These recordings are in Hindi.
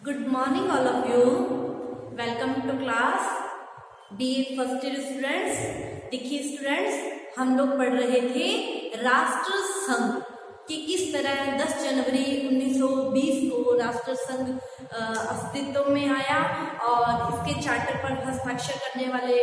Good morning all of you. Welcome to class. Dear first year students, देखिए स्टूडेंट्स, हम लोग पढ़ रहे थे राष्ट्र संघ कि किस तरह 10 जनवरी 1920 को राष्ट्र संघ अस्तित्व में आया और इसके चार्टर पर हस्ताक्षर करने वाले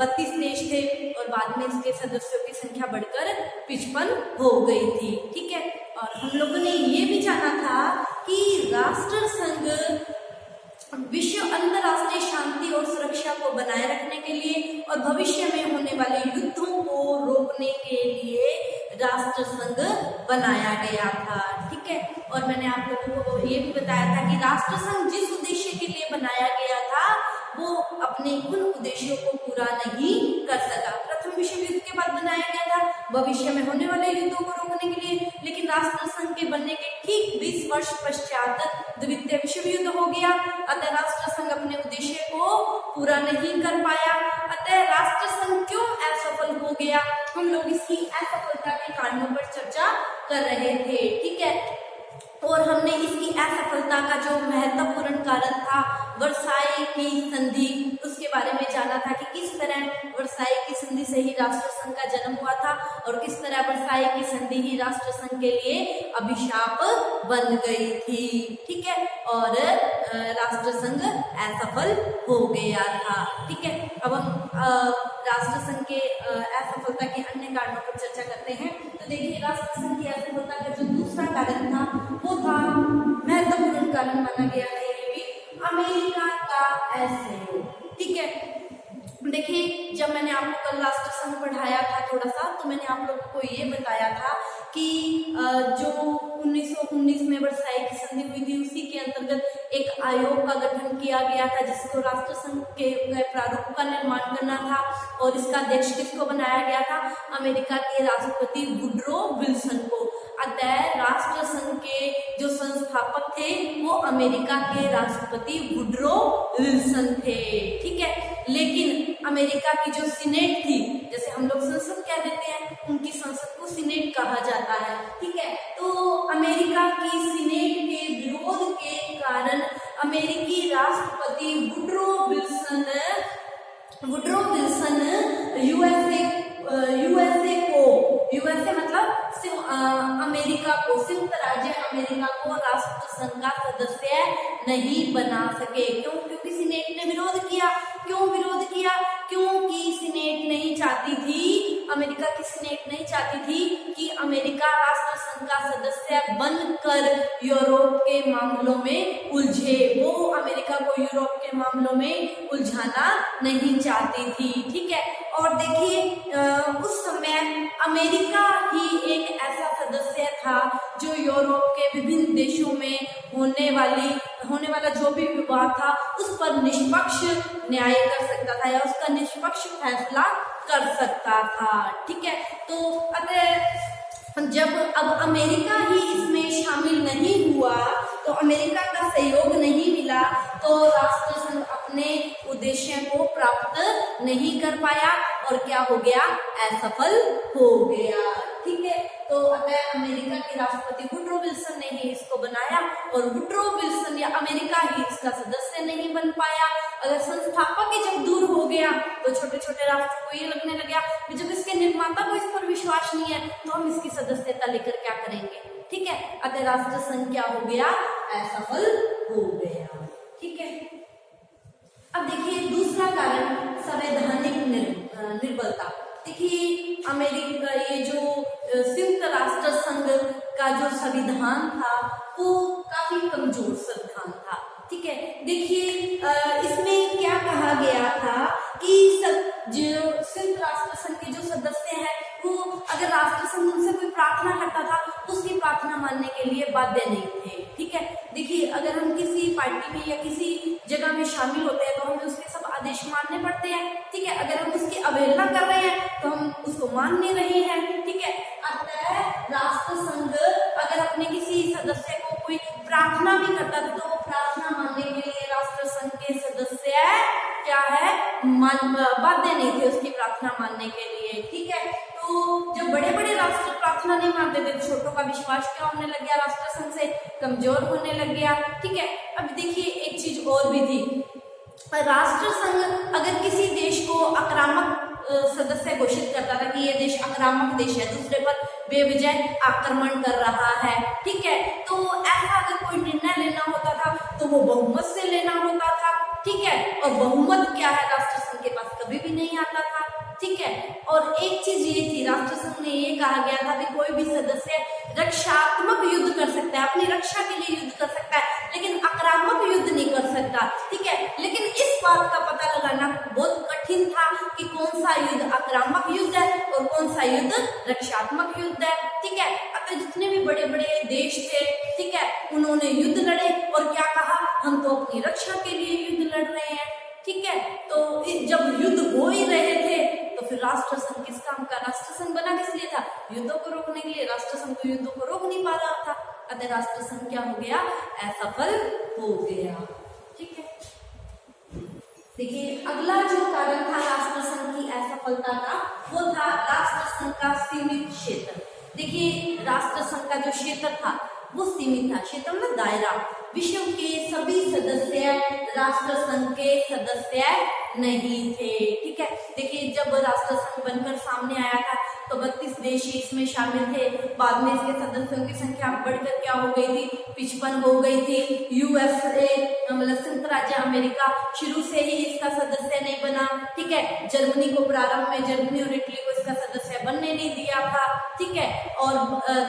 32 देश थे और बाद में इसके सदस्यों की संख्या बढ़कर 55 हो गई थी। ठीक है, और हम लोगों ने ये भी जाना था कि राष्ट्र संघ विश्व अंतर्राष्ट्रीय शांति और सुरक्षा को बनाए रखने के लिए और भविष्य में होने वाले युद्धों को रोकने के लिए राष्ट्र संघ बनाया गया था। ठीक है, और मैंने आप लोगों को ये भी बताया था कि राष्ट्र संघ जिस उद्देश्य के लिए बनाया गया था वो अपने उन उद्देश्यों को पूरा नहीं कर सका। प्रथम विश्व युद्ध के बाद बनाया गया था भविष्य में होने वाले युद्धों को रोकने के लिए, लेकिन राष्ट्र संघ के बनने के ठीक 20 वर्ष पश्चात द्वितीय विश्व युद्ध हो गया। अतः राष्ट्र संघ अपने उद्देश्य को पूरा नहीं कर पाया। अतः राष्ट्र संघ क्यों असफल हो गया, हम लोग इसकी असफलता के कारणों पर चर्चा कर रहे थे। ठीक है, और हमने इसकी असफलता का जो महत्वपूर्ण कारण था वर्साई की संधि, उसके बारे में जाना था कि किस तरह वर्साई की संधि से ही राष्ट्र संघ का जन्म हुआ था और किस तरह वर्साई की संधि ही राष्ट्र संघ के लिए अभिशाप बन गई थी। ठीक है, और राष्ट्र संघ असफल हो गया था। ठीक है, अब हम राष्ट्र संघ के असफलता के अन्य कारणों पर चर्चा करते हैं। तो देखिए, राष्ट्र संघ की असफलता का जो दूसरा कारण था वो था, महत्वपूर्ण कारण माना गया है ये भी, अमेरिका का असहयोग। ठीक है, देखिए, जब मैंने आपको कल राष्ट्र संघ पढ़ाया था थोड़ा सा, तो मैंने आप लोगों को ये बताया था कि जो 1919 में वर्साई की संधि हुई थी उसी के अंतर्गत एक आयोग का गठन किया गया था जिसको राष्ट्र संघ के प्रारूप का निर्माण करना था और इसका अध्यक्ष किसको बनाया गया था, अमेरिका के राष्ट्रपति वुडरो विल्सन को। अतः राष्ट्र संघ के जो संस्थापक थे वो अमेरिका के राष्ट्रपति वुडरो विल्सन थे। ठीक है, लेकिन अमेरिका की जो सीनेट थी, जैसे हम लोग संसद कह देते हैं, उनकी संसद को सीनेट कहा जाता है। ठीक है, तो अमेरिका की सीनेट के विरोध के कारण अमेरिकी राष्ट्रपति वुडरो विल्सन यूएसए मतलब अमेरिका को, संयुक्त राज्य अमेरिका को राष्ट्र संघ का सदस्य नहीं बना सके। क्यों? क्योंकि सीनेट ने विरोध किया। क्यों विरोध किया? क्योंकि सीनेट नहीं चाहती थी, अमेरिका की सीनेट नहीं चाहती थी कि अमेरिका राष्ट्र संघ का सदस्य बनकर यूरोप के मामलों में उलझे। वो अमेरिका को यूरोप के मामलों में उलझाना नहीं चाहती थी। ठीक है, और देखिए, उस समय अमेरिका ही एक ऐसा सदस्य था जो यूरोप के विभिन्न देशों में होने वाला जो भी विवाद था उस पर निष्पक्ष न्याय कर सकता था या उसका निष्पक्ष फैसला कर सकता था। ठीक है, तो अतः जब अब अमेरिका ही इसमें शामिल नहीं हुआ, तो अमेरिका का सहयोग नहीं मिला, तो राष्ट्र संघ अपने उद्देश्य को प्राप्त नहीं कर पाया और क्या हो गया, असफल हो गया। ठीक है, तो अतः अमेरिका के राष्ट्रपति वुडरो विल्सन ने ही इसको बनाया और वुडरो विल्सन या अमेरिका ही इसका सदस्य नहीं बन पाया। अगर संस्थापक ही जब दूर हो गया तो छोटे छोटे राष्ट्रों को ये लगने लगा कि जब इसके निर्माता को इस पर विश्वास नहीं है तो हम इसकी सदस्यता लेकर क्या करेंगे। ठीक है, अतः राष्ट्र संघ क्या हो गया, असफल हो गया। ठीक है, अब देखिए दूसरा कारण, संवैधानिक निर्बलता। देखिए, अमेरिका ये जो संयुक्त राष्ट्र संघ का जो संविधान था वो काफी कमजोर संविधान था। ठीक है, देखिए, इसमें क्या कहा गया था कि जो संयुक्त राष्ट्र संघ के जो सदस्य हैं वो अगर राष्ट्र संघ उनसे कोई प्रार्थना करता था तो उसकी प्रार्थना मानने के लिए बाध्य नहीं थे। ठीक है, देखिए, अगर हम किसी पार्टी में या किसी जगह में शामिल होते हैं तो हमें उसके सब आदेश मानने पड़ते हैं। ठीक है, अगर हम उसकी अवहेलना कर रहे हैं तो हम उसको मान नहीं रहे हैं। ठीक है, अतः राष्ट्र संघ अगर अपने किसी सदस्य को कोई प्रार्थना भी करता था तो वो प्रार्थना मानने के लिए राष्ट्र संघ के सदस्य क्या है, बाध्य नहीं थे उसकी प्रार्थना मानने के लिए। ठीक है, तो तो जब बड़े बड़े राष्ट्र प्रार्थना नहीं मानते थे, छोटों का विश्वास क्या होने लग गया, राष्ट्र संघ से कमजोर होने लग गया। ठीक है, अब देखिए एक चीज और भी थी, राष्ट्र संघ अगर किसी देश को आक्रामक सदस्य घोषित करता था कि ये देश आक्रामक देश है, दूसरे पर बेवजह आक्रमण कर रहा है, ठीक है, तो ऐसा अगर कोई निर्णय लेना होता था तो वो बहुमत से लेना होता था। ठीक है, और बहुमत क्या है, राष्ट्र संघ के पास कभी भी नहीं आता था। ठीक है, और एक चीज ये थी, राष्ट्र संघ में ये कहा गया था कि कोई भी सदस्य रक्षात्मक युद्ध कर सकता है, अपनी रक्षा के लिए युद्ध कर सकता है, लेकिन आक्रामक युद्ध नहीं कर सकता। ठीक है, लेकिन इस बात का पता लगाना बहुत कठिन था कि कौन सा युद्ध आक्रामक युद्ध है और कौन सा युद्ध रक्षात्मक युद्ध है। ठीक है, अतः जितने भी बड़े बड़े देश थे, ठीक है, उन्होंने युद्ध लड़े और क्या कहा, हम तो अपनी रक्षा के लिए युद्ध लड़ रहे हैं। ठीक है, तो जब युद्ध हो ही रहे थे तो फिर राष्ट्र संघ किस काम का, राष्ट्र संघ बना किस लिए था, युद्धों को रोकने के लिए। राष्ट्र संघ तो युद्धों को रोक नहीं पा रहा था, अतः राष्ट्र संघ क्या हो गया, असफल हो गया। ठीक है, देखिए अगला जो कारण था राष्ट्र संघ की असफलता का, वो था राष्ट्र संघ का सीमित क्षेत्र। देखिए राष्ट्र संघ का जो क्षेत्र था वो सीमित था, क्षेत्र में दायरा, विश्व के सभी सदस्य राष्ट्र संघ के सदस्य नहीं थे। ठीक है, देखिए जब राष्ट्र संघ बनकर सामने आया था तो 32 देश इसमें शामिल थे, बाद में इसके सदस्यों की संख्या बढ़कर क्या हो गई थी, 55 हो गई थी। यूएसए मतलब संयुक्त राज्य अमेरिका शुरू से ही इसका सदस्य नहीं बना। ठीक है, जर्मनी को प्रारंभ में, जर्मनी और इटली को इसका सदस्य बनने नहीं दिया था। ठीक है, और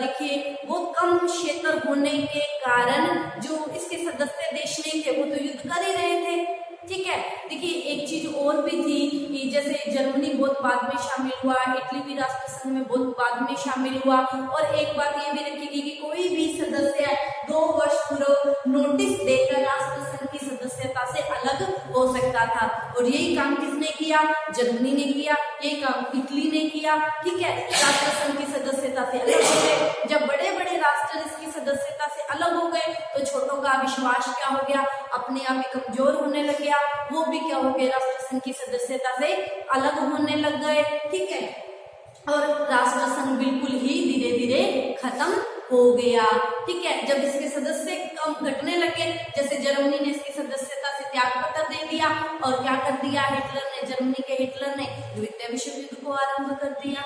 देखिए वो कम क्षेत्र होने के कारण जो इसके सदस्य देश नहीं थे वो तो युद्ध कर ही रहे थे। ठीक है, देखिए एक चीज और भी थी कि जैसे जर्मनी बहुत बाद में शामिल हुआ, इटली भी राष्ट्र संघ में बहुत बाद में शामिल हुआ, और एक बात ये भी रखी गई कि कोई भी सदस्य 2 वर्ष पूर्व नोटिस देकर राष्ट्र संघ की सदस्यता से अलग हो सकता था, और यही काम किसने किया, जर्मनी ने किया, यही काम इटली ने किया। ठीक है, राष्ट्र संघ की सदस्यता से अलग हो गए। जब बड़े बड़े राष्ट्र इसकी सदस्यता से अलग हो गए तो छोटों का विश्वास क्या हो गया, अपने आप ही कमजोर होने लग गया, वो भी क्या हो गए, राष्ट्र संघ की सदस्यता से अलग होने लग गए। ठीक है, और राष्ट्र संघ बिल्कुल ही धीरे धीरे खत्म हो गया। ठीक है, जब इसके सदस्य कम घटने लगे, जैसे जर्मनी ने इसकी सदस्यता से त्याग पत्र दे दिया, और क्या कर दिया हिटलर ने, जर्मनी के हिटलर ने द्वितीय विश्व युद्ध को आरंभ कर दिया।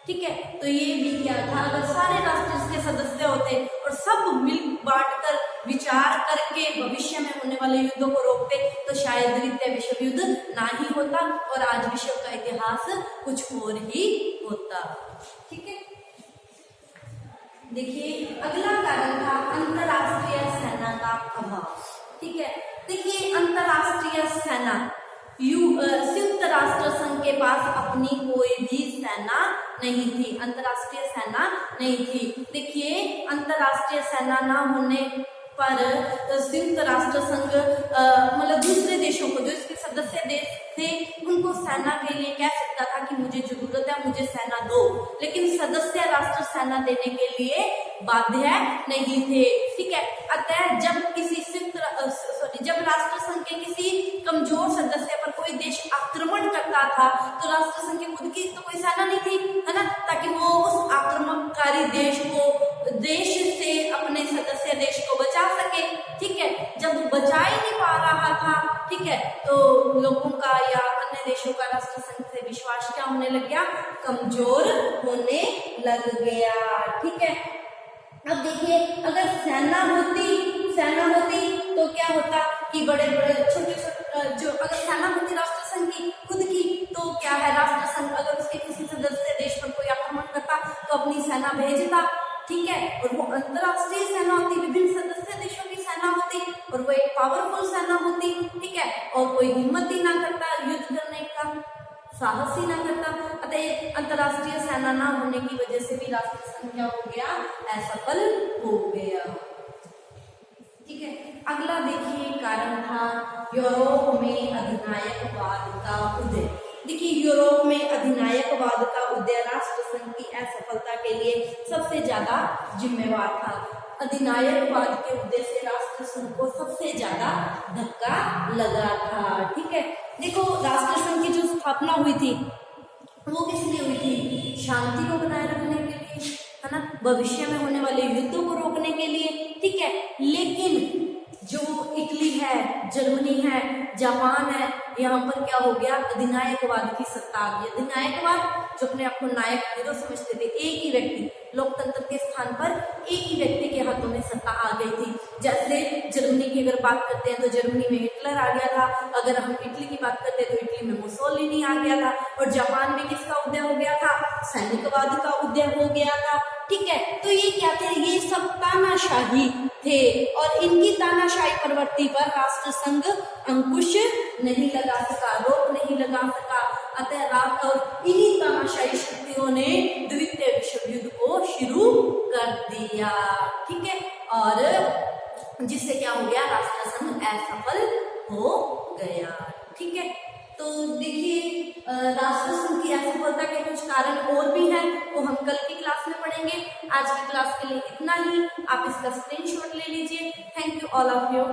ठीक है, तो ये भी क्या था, अगर सारे राष्ट्र इसके सदस्य होते और सब मिल बांट कर विचार करके भविष्य में होने वाले युद्धों को रोकते तो शायद द्वितीय विश्व युद्ध ना ही होता और आज विश्व का इतिहास कुछ और ही होता। ठीक है, देखिए अगला कारण था अंतरराष्ट्रीय सेना का अभाव। ठीक है, देखिए अंतरराष्ट्रीय सेना, संयुक्त राष्ट्र संघ के पास अपनी कोई भी सेना नहीं थी, अंतरराष्ट्रीय सेना नहीं थी। देखिए अंतरराष्ट्रीय सेना ना होने पर संयुक्त राष्ट्र संघ मतलब दूसरे देशों को, जो इसके सदस्य देश थे, उनको सेना के लिए कह सकता था कि मुझे जरूरत है, मुझे सेना दो, लेकिन सदस्य राष्ट्र सेना देने के लिए बाध्य नहीं थे। ठीक है, अतः जब राष्ट्र संघ के किसी कमजोर सदस्य पर कोई देश आक्रमण करता था तो राष्ट्र संघ के खुद की तो कोई सेना नहीं थी, है ना, ताकि वो उस आक्रमणकारी देश से अपने सदस्य देश को बचा सके। ठीक है, जब बचा ही नहीं पा रहा था, ठीक है, तो लोगों का या अन्य देशों का राष्ट्र संघ से विश्वास क्या होने लग गया, कमजोर होने लग गया। ठीक है, अब देखिए अगर सेना होती तो क्या होता कि बड़े बड़े छोटे जो अगर सेना होती राष्ट्र संघ की खुद की, तो क्या है, राष्ट्र संघ अगर उसके किसी सदस्य देश पर कोई आक्रमण करता तो अपनी सेना भेजता। ठीक है, और वो अंतरराष्ट्रीय सेना होती, विभिन्न सदस्य देशों की सेना होती, और वो एक पावरफुल सेना होती। ठीक है, और कोई हिम्मत ही ना करता युद्ध करने का, साहस ही ना करता। अतः अंतरराष्ट्रीय सेना ना होने की वजह से भी राष्ट्र संघ क्या हो गया, असफल हो गया। ठीक है, अगला देखिए कारण था यूरोप में अधिनायकवाद का उदय। देखिए यूरोप में अधिनायकवाद का उदय राष्ट्र संघ की असफलता के लिए सबसे ज्यादा जिम्मेवार था। अधिनायकवाद के उदय से राष्ट्र संघ को सबसे ज्यादा धक्का लगा था। ठीक है, देखो राष्ट्र संघ की जो स्थापना हुई थी वो किस लिए हुई थी? शांति को बनाए रखने के लिए, है ना, भविष्य में होने वाले युद्धों को रोकने के लिए, ठीक है। लेकिन जो इटली है, जर्मनी है, जापान है, यहाँ पर क्या हो गया? अधिनायकवाद की सत्ता आ गई। अधिनायकवाद जो अपने आप को नायक हीरो समझते थे, एक ही व्यक्ति, लोकतंत्र के स्थान पर एक ही व्यक्ति के हाथों में सत्ता आ गई थी। जैसे जर्मनी की अगर बात करते हैं तो जर्मनी में हिटलर आ गया था, अगर हम इटली की बात करते हैं तो इटली में मुसोलिनी आ गया था, और जापान में किसका उदय हो गया था? सैनिकवाद का उदय हो गया था, ठीक है। तो ये क्या थे? ये सब तानाशाही थे, और इनकी तानाशाही प्रवृत्ति पर राष्ट्र संघ अंकुश नहीं लगा सका, रोक नहीं लगा सका। अतः रात और इन्हीं तानाशाही शक्तियों ने द्वितीय विश्व युद्ध को शुरू कर दिया, ठीक है। और जिससे क्या हो गया? राष्ट्र संघ असफल हो गया, ठीक है। तो देखिए, राष्ट्र संघ की असफलता के कुछ कारण और भी हैं, वो हम कल की क्लास में पढ़ेंगे। आज की क्लास के लिए इतना ही। आप इसका स्क्रीनशॉट ले लीजिए। Thank you all of you.